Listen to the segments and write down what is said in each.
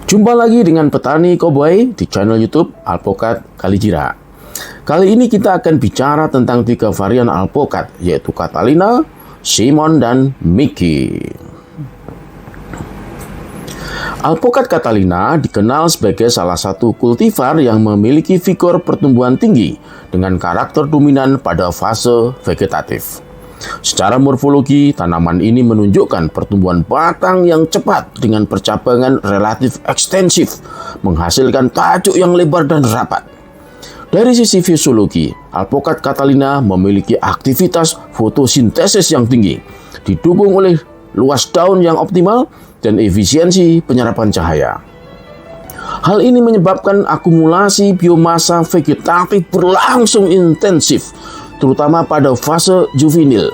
Jumpa lagi dengan petani koboi di channel YouTube Alpokat Kalijira. Kali ini kita akan bicara tentang 3 varian alpokat, yaitu Catalina, Simon, dan Mickey. Alpokat Catalina dikenal sebagai salah satu kultivar yang memiliki vigor pertumbuhan tinggi dengan karakter dominan pada fase vegetatif. Secara morfologi, tanaman ini menunjukkan pertumbuhan batang yang cepat dengan percabangan relatif ekstensif, menghasilkan tajuk yang lebar dan rapat. Dari sisi fisiologi, alpokat Catalina memiliki aktivitas fotosintesis yang tinggi, didukung oleh luas daun yang optimal dan efisiensi penyerapan cahaya. Hal ini menyebabkan akumulasi biomasa vegetatif berlangsung intensif, terutama pada fase juvenil.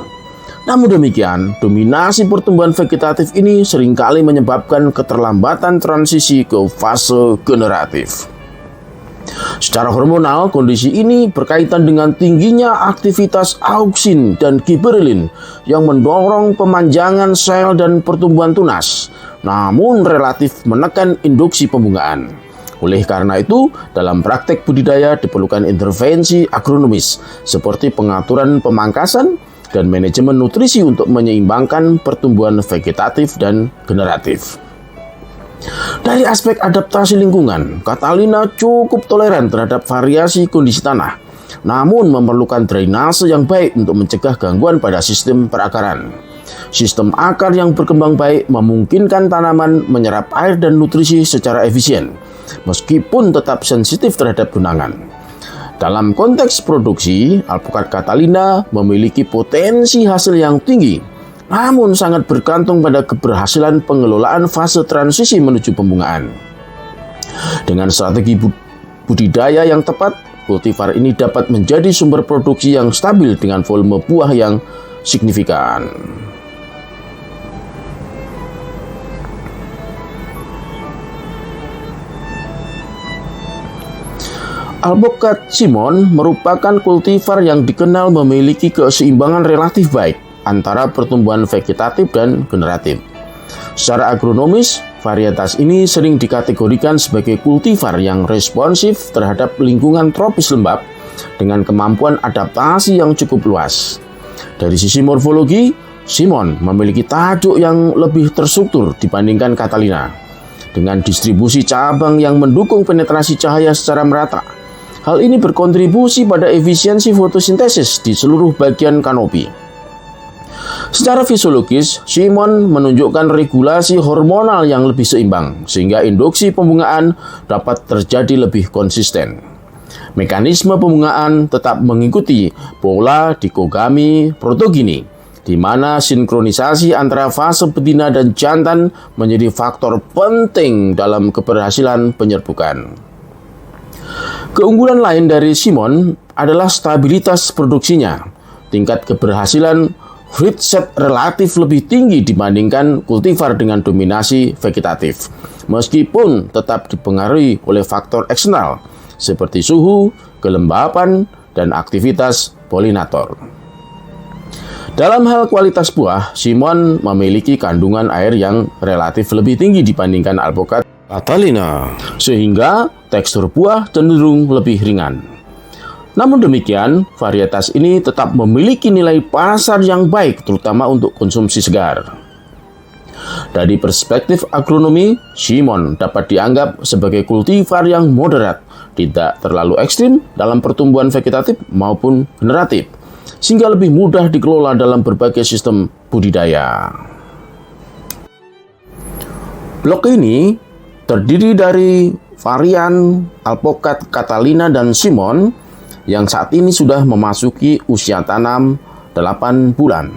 Namun demikian, dominasi pertumbuhan vegetatif ini seringkali menyebabkan keterlambatan transisi ke fase generatif. Secara hormonal, kondisi ini berkaitan dengan tingginya aktivitas auksin dan giberelin yang mendorong pemanjangan sel dan pertumbuhan tunas, namun relatif menekan induksi pembungaan. Oleh karena itu, dalam praktek budidaya diperlukan intervensi agronomis seperti pengaturan pemangkasan dan manajemen nutrisi untuk menyeimbangkan pertumbuhan vegetatif dan generatif. Dari aspek adaptasi lingkungan, Catalina cukup toleran terhadap variasi kondisi tanah, namun memerlukan drainase yang baik untuk mencegah gangguan pada sistem perakaran. Sistem akar yang berkembang baik memungkinkan tanaman menyerap air dan nutrisi secara efisien, meskipun tetap sensitif terhadap genangan. Dalam konteks produksi, alpokat Catalina memiliki potensi hasil yang tinggi, namun sangat bergantung pada keberhasilan pengelolaan fase transisi menuju pembungaan. Dengan strategi budidaya yang tepat, kultivar ini dapat menjadi sumber produksi yang stabil dengan volume buah yang signifikan. Alpokat Simon merupakan kultivar yang dikenal memiliki keseimbangan relatif baik antara pertumbuhan vegetatif dan generatif. Secara agronomis, varietas ini sering dikategorikan sebagai kultivar yang responsif terhadap lingkungan tropis lembab dengan kemampuan adaptasi yang cukup luas. Dari sisi morfologi, Simon memiliki tajuk yang lebih terstruktur dibandingkan Catalina, dengan distribusi cabang yang mendukung penetrasi cahaya secara merata. Hal ini berkontribusi pada efisiensi fotosintesis di seluruh bagian kanopi. Secara fisiologis, Simon menunjukkan regulasi hormonal yang lebih seimbang, sehingga induksi pembungaan dapat terjadi lebih konsisten. Mekanisme pembungaan tetap mengikuti pola dikogami protogini, di mana sinkronisasi antara fase betina dan jantan menjadi faktor penting dalam keberhasilan penyerbukan. Keunggulan lain dari Simon adalah stabilitas produksinya. Tingkat keberhasilan fruit set relatif lebih tinggi dibandingkan kultivar dengan dominasi vegetatif, meskipun tetap dipengaruhi oleh faktor eksternal seperti suhu, kelembapan, dan aktivitas polinator. Dalam hal kualitas buah, Simon memiliki kandungan air yang relatif lebih tinggi dibandingkan alpokat Catalina, sehingga tekstur buah cenderung lebih ringan. Namun demikian, varietas ini tetap memiliki nilai pasar yang baik, terutama untuk konsumsi segar. Dari perspektif agronomi, Simon dapat dianggap sebagai kultivar yang moderat, tidak terlalu ekstrim dalam pertumbuhan vegetatif maupun generatif, sehingga lebih mudah dikelola dalam berbagai sistem budidaya. Blok ini terdiri dari varian alpokat Catalina dan Simon yang saat ini sudah memasuki usia tanam 8 bulan.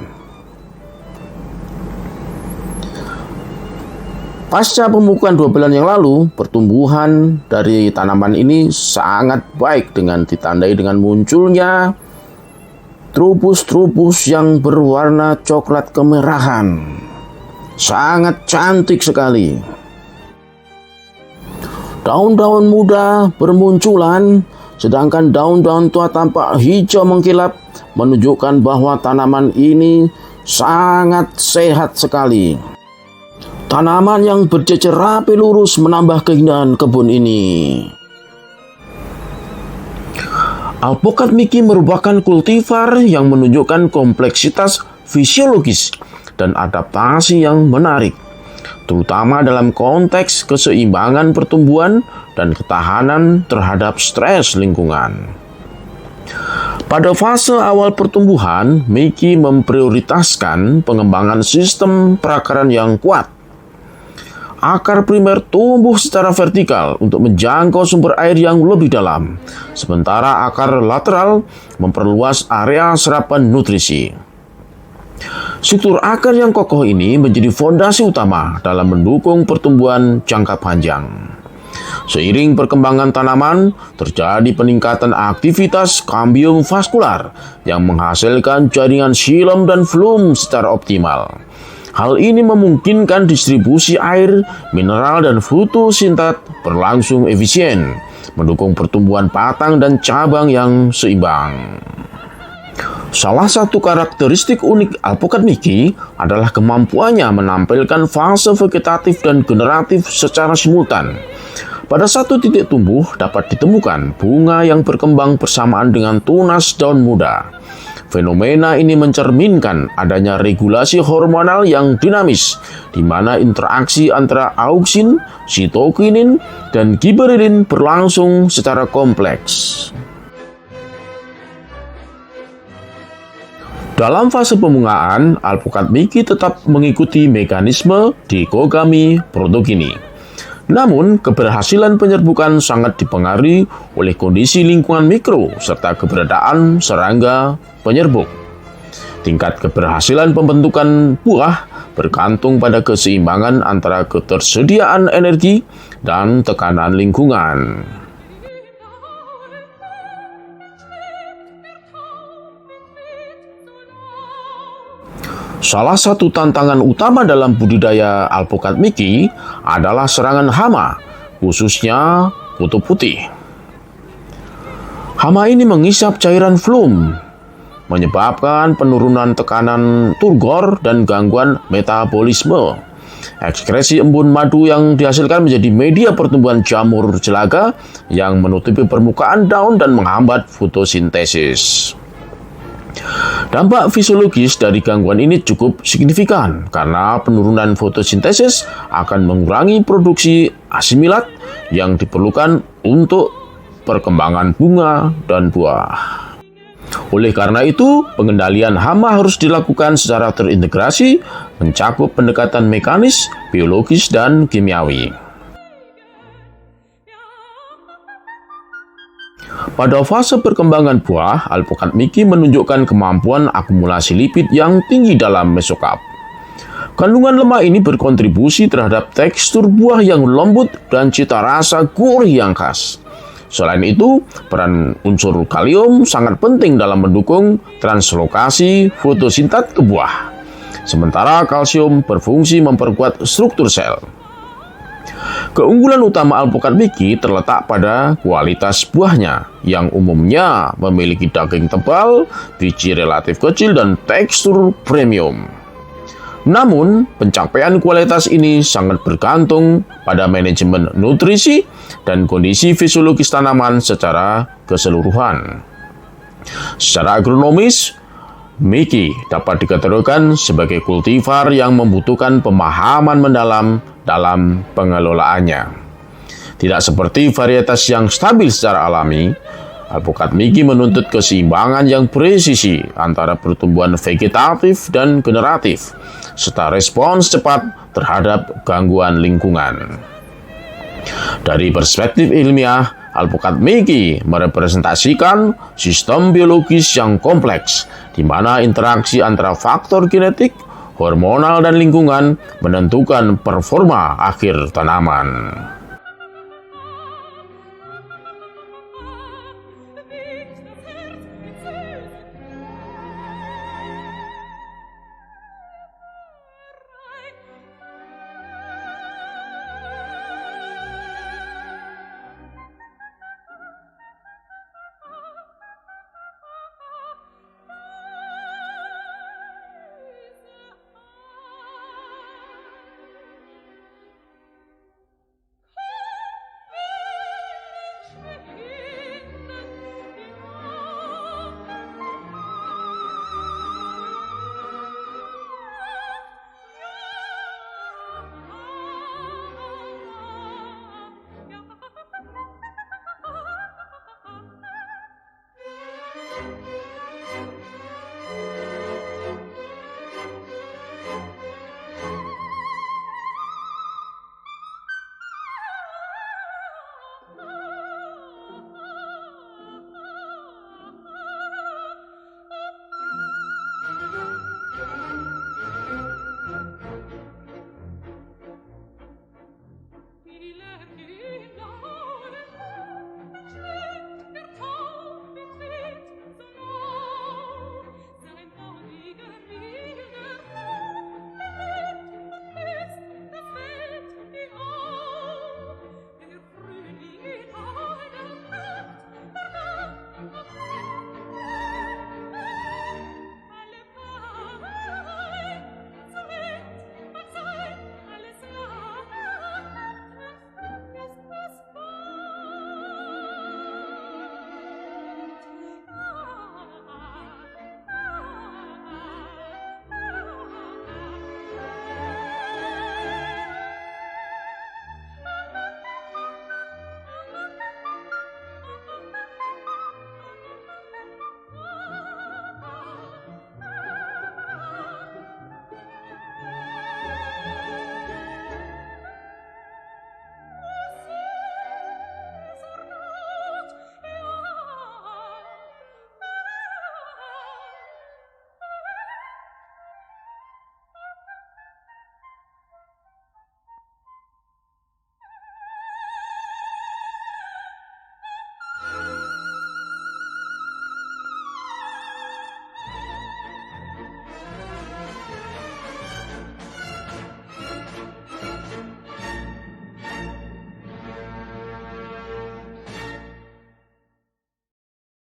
Pasca pemupukan 2 bulan yang lalu, pertumbuhan dari tanaman ini sangat baik dengan ditandai dengan munculnya trubus-trubus yang berwarna coklat kemerahan. Sangat cantik sekali. Daun-daun muda bermunculan, sedangkan daun-daun tua tampak hijau mengkilap, menunjukkan bahwa tanaman ini sangat sehat sekali. Tanaman yang berjejer rapi lurus menambah keindahan kebun ini. Alpukat Mickey merupakan kultivar yang menunjukkan kompleksitas fisiologis dan adaptasi yang menarik, terutama dalam konteks keseimbangan pertumbuhan dan ketahanan terhadap stres lingkungan. Pada fase awal pertumbuhan, Mickey memprioritaskan pengembangan sistem perakaran yang kuat. Akar primer tumbuh secara vertikal untuk menjangkau sumber air yang lebih dalam, sementara akar lateral memperluas area serapan nutrisi. Struktur akar yang kokoh ini menjadi fondasi utama dalam mendukung pertumbuhan jangka panjang. Seiring perkembangan tanaman, terjadi peningkatan aktivitas kambium vaskular yang menghasilkan jaringan xilem dan flum secara optimal. Hal ini memungkinkan distribusi air, mineral, dan fotosintat berlangsung efisien, mendukung pertumbuhan batang dan cabang yang seimbang. Salah satu karakteristik unik alpukat Mickey adalah kemampuannya menampilkan fase vegetatif dan generatif secara simultan. Pada satu titik tumbuh dapat ditemukan bunga yang berkembang bersamaan dengan tunas daun muda. Fenomena ini mencerminkan adanya regulasi hormonal yang dinamis, di mana interaksi antara auksin, sitokinin, dan giberelin berlangsung secara kompleks. Dalam fase pembungaan, alpukat Mickey tetap mengikuti mekanisme dikogami protogini. Namun, keberhasilan penyerbukan sangat dipengaruhi oleh kondisi lingkungan mikro serta keberadaan serangga penyerbuk. Tingkat keberhasilan pembentukan buah bergantung pada keseimbangan antara ketersediaan energi dan tekanan lingkungan. Salah satu tantangan utama dalam budidaya alpukat Mickey adalah serangan hama, khususnya kutu putih. Hama ini mengisap cairan flum, menyebabkan penurunan tekanan turgor dan gangguan metabolisme. Ekskresi embun madu yang dihasilkan menjadi media pertumbuhan jamur jelaga yang menutupi permukaan daun dan menghambat fotosintesis. Dampak fisiologis dari gangguan ini cukup signifikan karena penurunan fotosintesis akan mengurangi produksi asimilat yang diperlukan untuk perkembangan bunga dan buah. Oleh karena itu, pengendalian hama harus dilakukan secara terintegrasi, mencakup pendekatan mekanis, biologis, dan kimiawi. Pada fase perkembangan buah, alpukat Mickey menunjukkan kemampuan akumulasi lipid yang tinggi dalam mesokap. Kandungan lemak ini berkontribusi terhadap tekstur buah yang lembut dan cita rasa gurih yang khas. Selain itu, peran unsur kalium sangat penting dalam mendukung translokasi fotosintat ke buah. Sementara kalsium berfungsi memperkuat struktur sel. Keunggulan utama alpukat Mickey terletak pada kualitas buahnya yang umumnya memiliki daging tebal, biji relatif kecil, dan tekstur premium. Namun, pencapaian kualitas ini sangat bergantung pada manajemen nutrisi dan kondisi fisiologis tanaman secara keseluruhan. Secara agronomis, Mickey dapat dikategorikan sebagai kultivar yang membutuhkan pemahaman mendalam dalam pengelolaannya. Tidak seperti varietas yang stabil secara alami, alpukat Mickey menuntut keseimbangan yang presisi antara pertumbuhan vegetatif dan generatif, serta respons cepat terhadap gangguan lingkungan. Dari perspektif ilmiah, alpukat Mickey merepresentasikan sistem biologis yang kompleks, di mana interaksi antara faktor genetik, hormonal, dan lingkungan menentukan performa akhir tanaman.